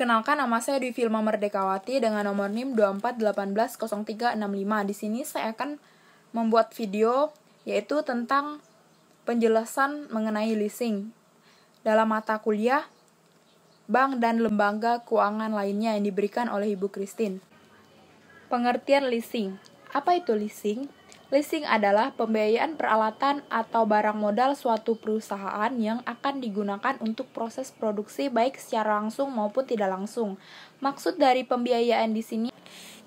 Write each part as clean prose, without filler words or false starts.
Perkenalkan, nama saya Dwi Filma Merdekawati dengan nomor NIM 24180365. Di sini saya akan membuat video yaitu tentang penjelasan mengenai leasing dalam mata kuliah bank dan lembaga keuangan lainnya yang diberikan oleh Ibu Christine. Pengertian leasing. Apa itu leasing? Leasing adalah pembiayaan peralatan atau barang modal suatu perusahaan yang akan digunakan untuk proses produksi baik secara langsung maupun tidak langsung. Maksud dari pembiayaan di sini,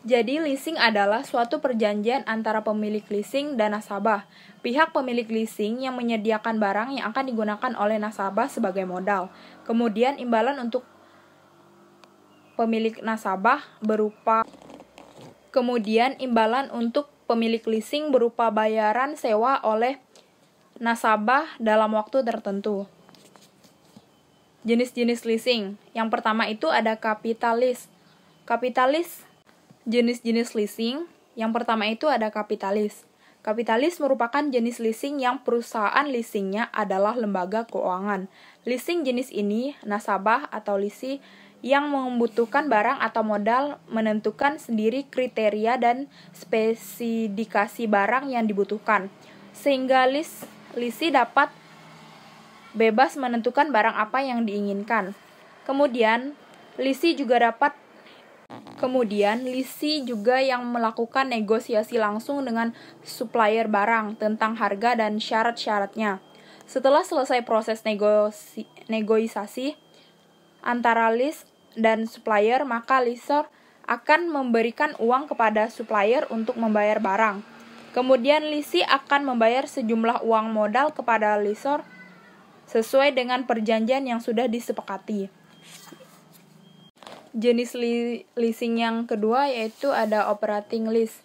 jadi leasing adalah suatu perjanjian antara pemilik leasing dan nasabah. Pihak pemilik leasing yang menyediakan barang yang akan digunakan oleh nasabah sebagai modal. Kemudian imbalan untuk pemilik leasing berupa bayaran sewa oleh nasabah dalam waktu tertentu. Jenis-jenis leasing. Yang pertama itu ada kapitalis. Jenis-jenis leasing. Yang pertama itu ada kapitalis. Kapitalis merupakan jenis leasing yang perusahaan leasingnya adalah lembaga keuangan. Leasing jenis ini, nasabah atau lessee yang membutuhkan barang atau modal menentukan sendiri kriteria dan spesifikasi barang yang dibutuhkan, sehingga lessee dapat bebas menentukan barang apa yang diinginkan. Kemudian, lessee juga yang melakukan negosiasi langsung dengan supplier barang tentang harga dan syarat-syaratnya. Setelah selesai proses negosiasi antara lessee dan supplier, maka lessor akan memberikan uang kepada supplier untuk membayar barang. Kemudian lessee akan membayar sejumlah uang modal kepada lessor sesuai dengan perjanjian yang sudah disepakati. Jenis leasing yang kedua yaitu ada operating lease.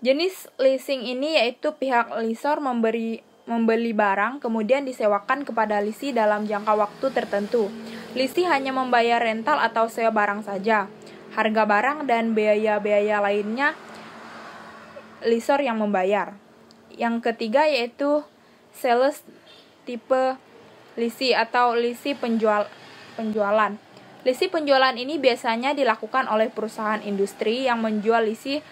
Jenis leasing ini yaitu pihak lessor membeli barang kemudian disewakan kepada lessee dalam jangka waktu tertentu. Lessee hanya membayar rental atau sewa barang saja. Harga barang dan biaya-biaya lainnya lessor yang membayar. Yang ketiga yaitu sales type lessee atau lessee penjualan. Lessee penjualan ini biasanya dilakukan oleh perusahaan industri yang menjual lessee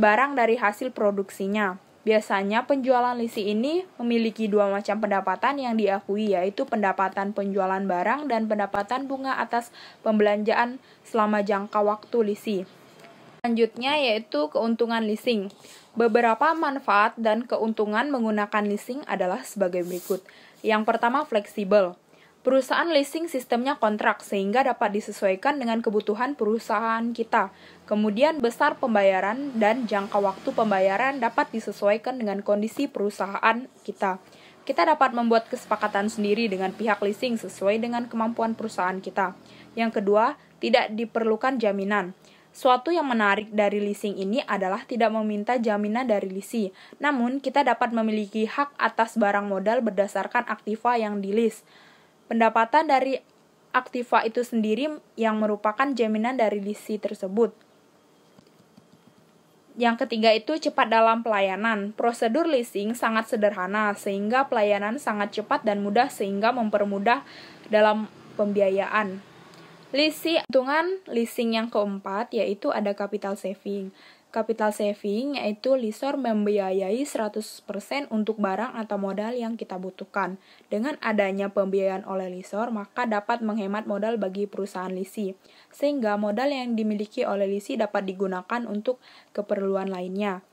barang dari hasil produksinya. Biasanya penjualan lessee ini memiliki dua macam pendapatan yang diakui, yaitu pendapatan penjualan barang dan pendapatan bunga atas pembelanjaan selama jangka waktu lessee. Selanjutnya yaitu keuntungan leasing. Beberapa manfaat dan keuntungan menggunakan leasing adalah sebagai berikut. Yang pertama, fleksibel. Perusahaan leasing sistemnya kontrak sehingga dapat disesuaikan dengan kebutuhan perusahaan kita. Kemudian besar pembayaran dan jangka waktu pembayaran dapat disesuaikan dengan kondisi perusahaan kita. Kita dapat membuat kesepakatan sendiri dengan pihak leasing sesuai dengan kemampuan perusahaan kita. Yang kedua, tidak diperlukan jaminan. Suatu yang menarik dari leasing ini adalah tidak meminta jaminan dari lessee. Namun, kita dapat memiliki hak atas barang modal berdasarkan aktiva yang di-lease. Pendapatan dari aktiva itu sendiri yang merupakan jaminan dari lessee tersebut. Yang ketiga itu cepat dalam pelayanan. Prosedur leasing sangat sederhana sehingga pelayanan sangat cepat dan mudah sehingga mempermudah dalam pembiayaan. Keuntungan leasing yang keempat yaitu ada capital saving. Capital saving yaitu lessor membiayai 100% untuk barang atau modal yang kita butuhkan. Dengan adanya pembiayaan oleh lessor, maka dapat menghemat modal bagi perusahaan lessee, sehingga modal yang dimiliki oleh lessee dapat digunakan untuk keperluan lainnya.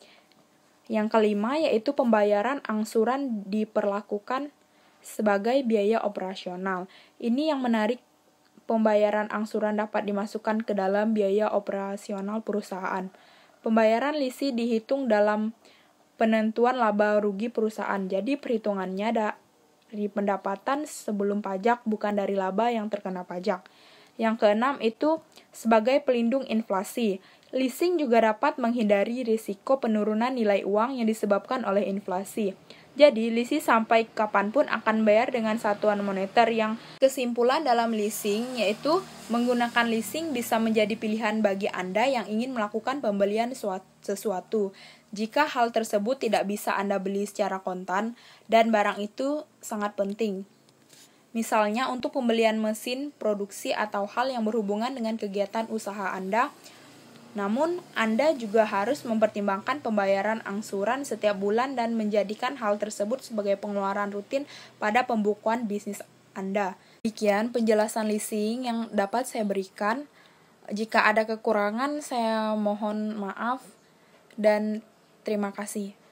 Yang kelima yaitu pembayaran angsuran diperlakukan sebagai biaya operasional. Ini yang menarik. Pembayaran angsuran dapat dimasukkan ke dalam biaya operasional perusahaan. Pembayaran lessee dihitung dalam penentuan laba rugi perusahaan. Jadi perhitungannya dari pendapatan sebelum pajak bukan dari laba yang terkena pajak. Yang keenam itu sebagai pelindung inflasi. Leasing juga dapat menghindari risiko penurunan nilai uang yang disebabkan oleh inflasi. Jadi, lessee sampai kapanpun akan bayar dengan satuan moneter. Yang kesimpulan dalam leasing yaitu menggunakan leasing bisa menjadi pilihan bagi Anda yang ingin melakukan pembelian sesuatu. Jika hal tersebut tidak bisa Anda beli secara kontan dan barang itu sangat penting. misalnya untuk pembelian mesin produksi atau hal yang berhubungan dengan kegiatan usaha Anda. Namun, Anda juga harus mempertimbangkan pembayaran angsuran setiap bulan dan menjadikan hal tersebut sebagai pengeluaran rutin pada pembukuan bisnis Anda. Demikian penjelasan leasing yang dapat saya berikan. Jika ada kekurangan, saya mohon maaf dan terima kasih.